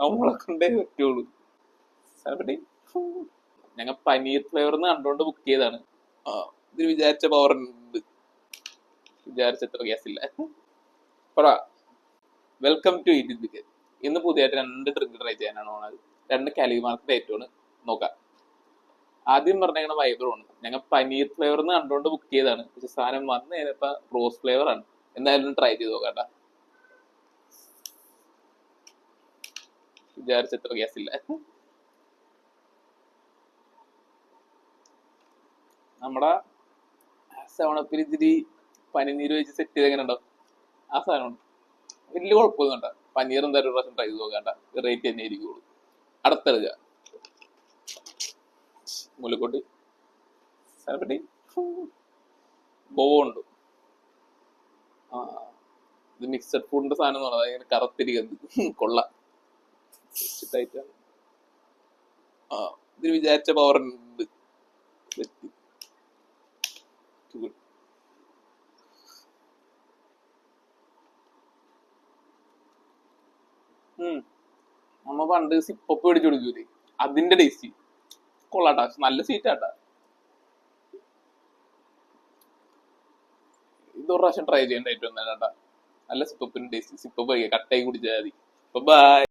നമ്മളെ കൊണ്ടേ പറ്റുള്ളൂ. സാധനപ്പെട്ടി ഞങ്ങൾ പനീർ ഫ്ലേവർന്ന് കണ്ടുകൊണ്ട് ബുക്ക് ചെയ്താണ്. ഇതിന് വിചാരിച്ച പവർ ഉണ്ട്, വിചാരിച്ചത്ര ഗ്യാസ് ഇല്ല. പറ. Welcome to it. ഇന്ന് പുതിയതായിട്ട് 2 ഡ്രിങ്ക് ട്രൈ ചെയ്യാനാണ് പോണത്. 2 കാലിക്കറ്റ് മാർക്കറ്റ് ഐറ്റമാണ്. നോക്കാം. ആദ്യം പറഞ്ഞ വൈബറാണ്. ഞങ്ങൾ പനീർ ഫ്ലേവർന്ന് കണ്ടുകൊണ്ട് ബുക്ക് ചെയ്താണ്. പക്ഷെ സാധനം വന്നു കഴിഞ്ഞപ്പോ റോസ് ഫ്ലേവർ ആണ്. എന്തായാലും ട്രൈ ചെയ്ത് നോക്കാട്ടാ. വിചാരിച്ചത്ര ഗ്യാസ് ഇല്ല. നമ്മുടെ 7up ഇത്തിരി പനിനീര് വെച്ച് സെറ്റ് ചെയ്ത് എങ്ങനെ ഉണ്ടാവും ആ സാധനമാണ്. വലിയ കുഴപ്പമൊന്നും വേണ്ട. പനീർ എന്തായാലും ഒരു പ്രാവശ്യം ട്രൈ ചെയ്ത് നോക്കണ്ട. റേറ്റ് തന്നെ ആയിരിക്കുള്ളൂ. അടുത്തെടുക്കുക മുലക്കോട്ടി സാധനപ്പെട്ടി ബോണ്ട്. ഇത് മിക്സഡ് ഫുഡിന്റെ സാധനം എന്ന് പറഞ്ഞാൽ ഇങ്ങനെ കറുത്തിരിക്കുന്നത് കൊള്ളാം. ഇതിന് വിചാരിച്ച പവർ ഉണ്ട്. നമ്മ പണ്ട് സിപ്പപ്പ് മേടിച്ചു കൊടുക്കൂലേ, അതിന്റെ ടേസ്റ്റ് കൊള്ളാട്ടാ. നല്ല സ്വീറ്റാട്ടാ. ഇതൊരു പ്രാവശ്യം ട്രൈ ചെയ്യേണ്ട ഏറ്റവും നല്ലതാ. നല്ല സിപ്പപ്പിന്റെ ടേസ്റ്റ്. സിപ്പപ്പ് കഴിക്കുക, കട്ടായി കുടിച്ചാൽ മതി. ബൈ.